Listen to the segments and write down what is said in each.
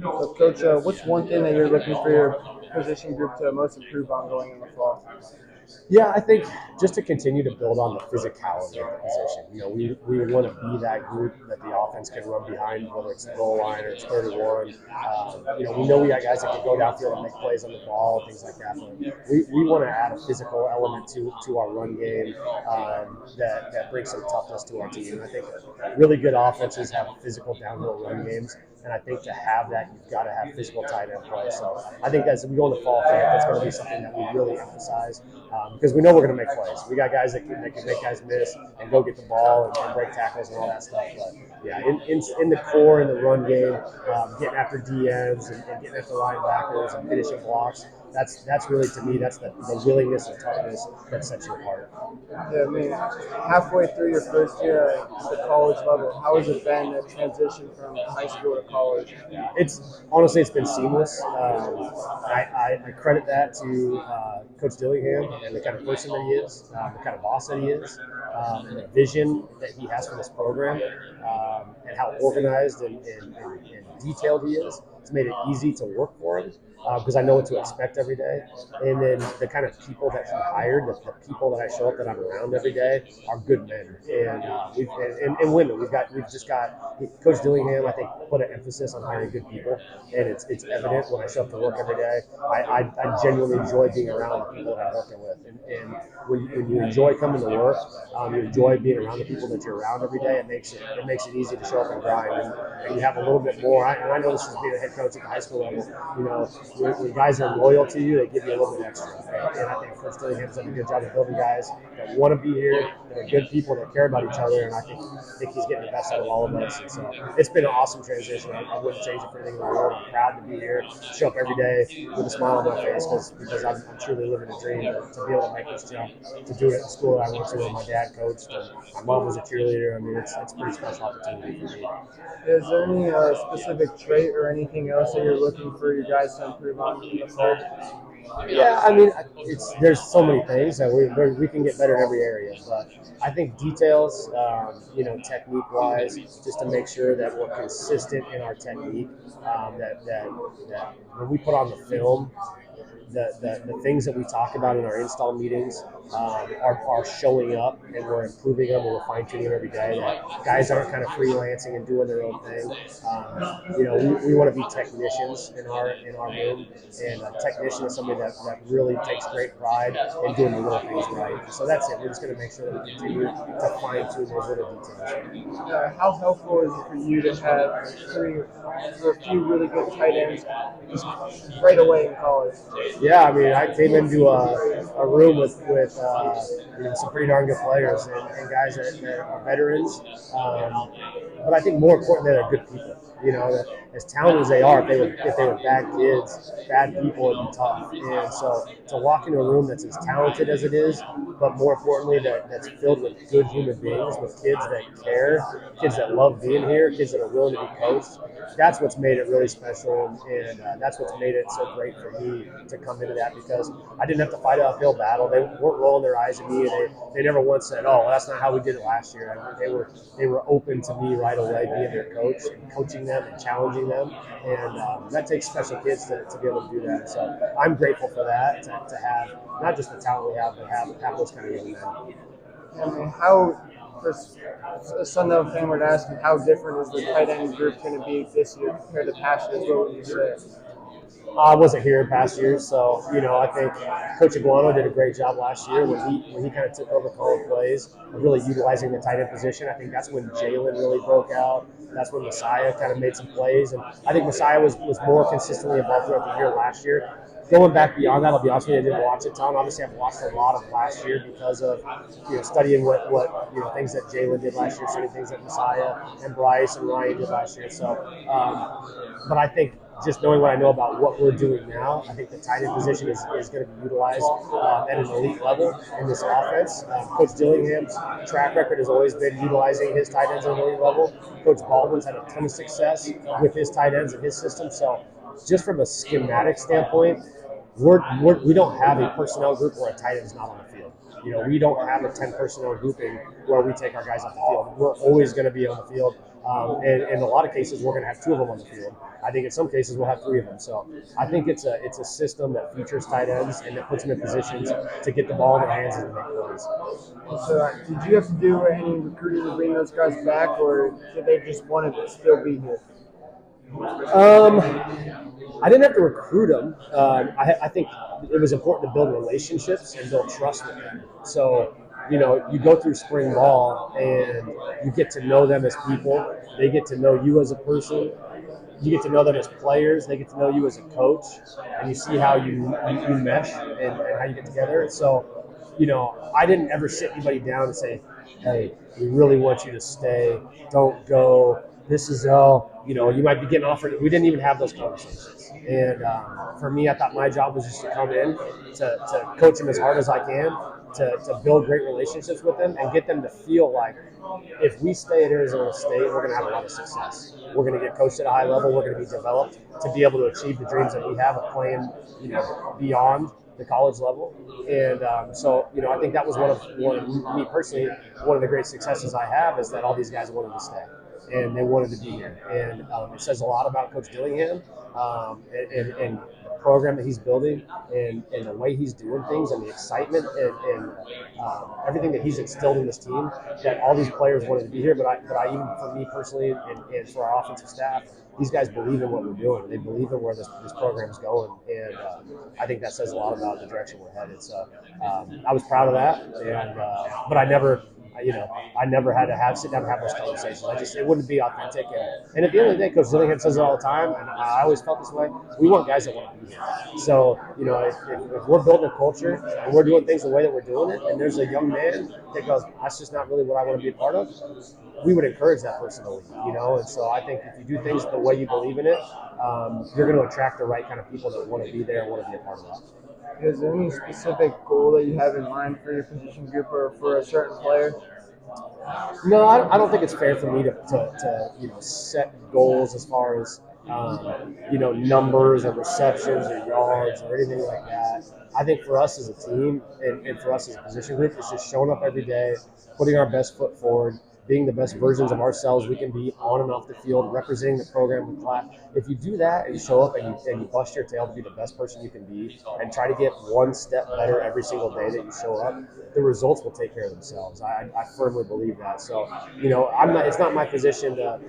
So, Coach, what's one thing that you're looking for your position group to most improve on going in the fall? Yeah, I think just to continue to build on the physicality of the position. We want to be that group that the offense can run behind, whether it's the goal line or it's 31. We know we got guys that can go downfield and make plays on the ball, things like that. But we want to add a physical element to our run game that brings some toughness to our team. And I think really good offenses have physical downhill run games. And I think to have that, you've got to have physical tight end play. So I think as we go into fall camp, that's going to be something that we really emphasize because we know we're going to make plays. We got guys that can make guys miss and go get the ball and break tackles and all that stuff. But yeah, in the core, in the run game, getting after DNs and getting after linebackers and finishing blocks, that's really, to me, that's the willingness and toughness that sets you apart. Yeah, I mean, halfway through your first year at the college level, how has it been that transition from high school to college? It's been seamless. I credit that to Coach Dillingham and the kind of person that he is, the kind of boss that he is, and the vision that he has for this program, and how organized and detailed he is. It's made it easy to work for him because I know what to expect every day. And then the kind of people that he hired, the people that I show up that I'm around every day, are good men and women. We've just got Coach Dillingham. I think put an emphasis on hiring good people, and it's evident when I show up to work every day. I genuinely enjoy being around the people that I'm working with, and when you enjoy coming to work, you enjoy being around the people that you're around every day. It makes it easy to show up and grind, and you have a little bit more. And I know this is being a head coach at the high school level. When guys are loyal to you, they give you a little bit extra. And I think Coach Dillingham's done a good job of building guys that want to be here, that are good people, that care about each other. And I think he's getting the best out of all of us. And so it's been an awesome transition. I wouldn't change it for anything in the world. I'm proud to be here, show up every day with a smile on my face because I'm truly living a dream to be able to make this jump, to do it at the school that I went to where my dad coached and my mom was a cheerleader. I mean, it's a pretty special opportunity for me. Is there any specific trait or anything else that you're looking for you guys to improve on in the fall? Yeah, I mean, there's so many things that we can get better in every area, but I think details, technique wise, just to make sure that we're consistent in our technique, that when we put on the film, the things that we talk about in our install meetings are showing up, and we're improving them and we're fine tuning them every day. That guys aren't kind of freelancing and doing their own thing. We want to be technicians in our room, and a technician is somebody that really takes great pride in doing the little things right. So that's it. We're just going to make sure that we continue to fine tune those little details. How helpful is it for you to have three or a few really good tight ends just right away in college? Yeah, I mean, I came into a room with some pretty darn good players and guys that are veterans. But I think more important, that they're good people. As talented as they are, if they were bad kids, bad people, it'd be tough. And so to walk into a room that's as talented as it is, but more importantly, that's filled with good human beings, with kids that care, kids that love being here, kids that are willing to be coached. That's what's made it really special, and that's what's made it so great for me to come into that, because I didn't have to fight an uphill battle. They weren't rolling their eyes at me. They never once said, "Oh, well, that's not how we did it last year." I mean, they were open to me right away being their coach and coaching them and challenging them, and that takes special kids to be able to do that. So I'm grateful for that, to have not just the talent we have, but have those kind of young men. I mean, how, for a Sundown fan were to ask you, how different is the tight end group going to be this year compared to past years? What would you say? I wasn't here in past years, so I think Coach Iguano did a great job last year when he kind of took over calling plays, really utilizing the tight end position. I think that's when Jalen really broke out. That's when Messiah kind of made some plays, and I think Messiah was more consistently involved throughout the year last year. Going back beyond that, I'll be honest with you, I didn't watch a ton. Obviously, I've watched a lot of last year because of studying what things that Jalen did last year, studying things that Messiah and Bryce and Ryan did last year. So, but I think just knowing what I know about what we're doing now, I think the tight end position is going to be utilized at an elite level in this offense. Coach Dillingham's track record has always been utilizing his tight ends at an elite level. Coach Baldwin's had a ton of success with his tight ends in his system. So just from a schematic standpoint, we don't have a personnel group where a tight end is not on the field. We don't have a 10 personnel grouping where we take our guys off the field. We're always going to be on the field And in a lot of cases, we're going to have two of them on the field. I think in some cases we'll have three of them. So I think it's a system that features tight ends and that puts them in positions to get the ball in their hands and to make plays. So, did you have to do any recruiting to bring those guys back, or did they just want to still be here? I didn't have to recruit them. I think it was important to build relationships and build trust with them. So, you go through spring ball and you get to know them as people. They get to know you as a person. You get to know them as players. They get to know you as a coach, and you see how you mesh and how you get together. So, I didn't ever sit anybody down and say, "Hey, we really want you to stay. Don't go. This is all. You might be getting offered." We didn't even have those conversations. And for me, I thought my job was just to come in to coach them as hard as I can, to build great relationships with them and get them to feel like if we stay at Arizona State, we're going to have a lot of success. We're going to get coached at a high level. We're going to be developed to be able to achieve the dreams that we have of playing, beyond the college level. And so, I think that was one of me personally, one of the great successes I have is that all these guys wanted to stay and they wanted to be here. And it says a lot about Coach Dillingham and the program that he's building and the way he's doing things and the excitement and everything that he's instilled in this team that all these players wanted to be here. But I even for me personally and for our offensive staff, these guys believe in what we're doing. They believe in where this program is going, and I think that says a lot about the direction we're headed. So I was proud of that, and but I never had to sit down and have those conversations. It wouldn't be authentic. And at the end of the day, Coach Dillingham says it all the time, and I always felt this way. We want guys that want to be here. So if we're building a culture and we're doing things the way that we're doing it, and there's a young man that goes, that's just not really what I want to be a part of, we would encourage that person to leave, And so I think if you do things the way you believe in it, you're going to attract the right kind of people that want to be there and want to be a part of that. Is there any specific goal that you have in mind for your position group or for a certain player? No, I don't think it's fair for me to set goals as far as numbers or receptions or yards or anything like that. I think for us as a team and for us as a position group, it's just showing up every day, putting our best foot forward, being the best versions of ourselves we can be on and off the field, representing the program with class. If you do that and you show up and you bust your tail to be the best person you can be and try to get one step better every single day that you show up, the results will take care of themselves. I firmly believe that. So, it's not my position to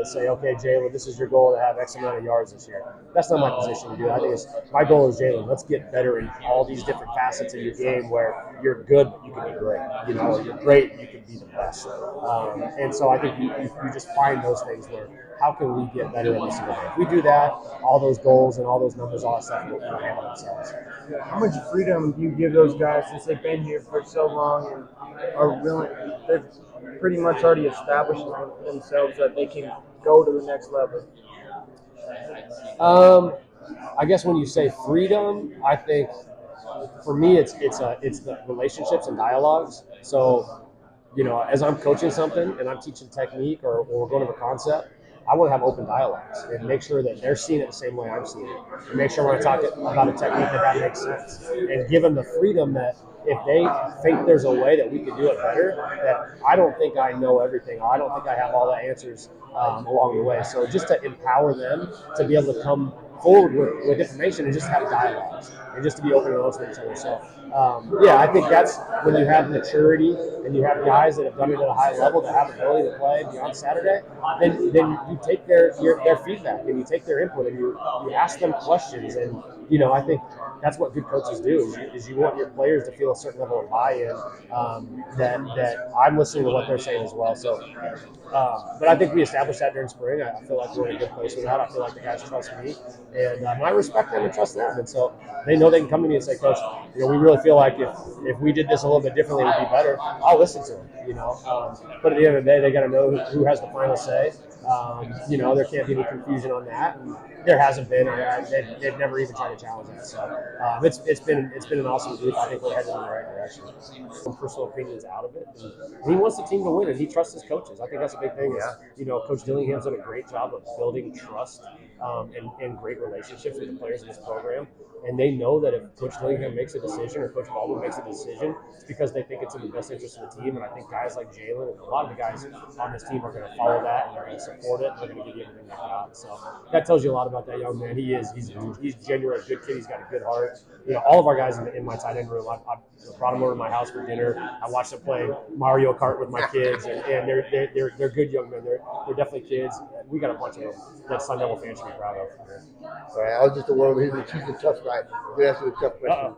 say, okay, Jalen, this is your goal to have X amount of yards this year. That's not my position to do. I think my goal is, Jalen, let's get better in all these different facets of your game where you're good, but you can be great. Or you're great, you can be the best. And so I think you just find those things where how can we get better every single day? If we do that, all those goals and all those numbers, all that stuff will handle themselves. How much freedom do you give those guys since they've been here for so long and are willing? They've pretty much already established themselves that they can go to the next level. I guess when you say freedom, I think for me it's the relationships and dialogues. So as I'm coaching something and I'm teaching technique or we're going over a concept, I want to have open dialogues and make sure that they're seeing it the same way I'm seeing it. And make sure when I talk about a technique that makes sense. And give them the freedom that if they think there's a way that we could do it better, that I don't think I know everything. I don't think I have all the answers along the way. So just to empower them to be able to come forward with information and just have dialogues and just to be open and honest with each other. So, I think that's when you have maturity and you have guys that have done it at a high level that have the ability to play beyond Saturday, then you take their feedback and you take their input and you ask them questions. And, I think that's what good coaches do is you want your players to feel a certain level of buy-in that I'm listening to what they're saying as well. So, but I think we established that during spring. I feel like we're in a good place with that. I feel like the guys trust me, and I respect them and trust them. And so they know they can come to me and say, Coach, we really feel like if we did this a little bit differently, it would be better. I'll listen to them, But at the end of the day, they got to know who has the final say. There can't be any confusion on that. And there hasn't been. They've never even tried to challenge that. So it's been an awesome group. I think we're headed in the right direction. Some personal opinions out of it. And he wants the team to win, and he trusts his coaches. I think that's a big thing. Is, Coach Dillingham's done a great job of building trust and great relationships with the players in this program. And they know that if Coach Dillingham makes a decision or Coach Baldwin makes a decision, it's because they think it's in the best interest of the team. And I think guys like Jalen and a lot of the guys on this team are going to follow that and they're going to support it and they're going to give you everything they've got. So that tells you a lot about that young man. He's genuinely a good kid. He's got a good heart. All of our guys in my tight end room, I brought them over to my house for dinner. I watched them play Mario Kart with my kids, and they're good young men. They're definitely kids. We got a bunch of them that Sun Devil fans should be proud of. All right, I was just a world. He's a tough guy. Good answer to a tough question.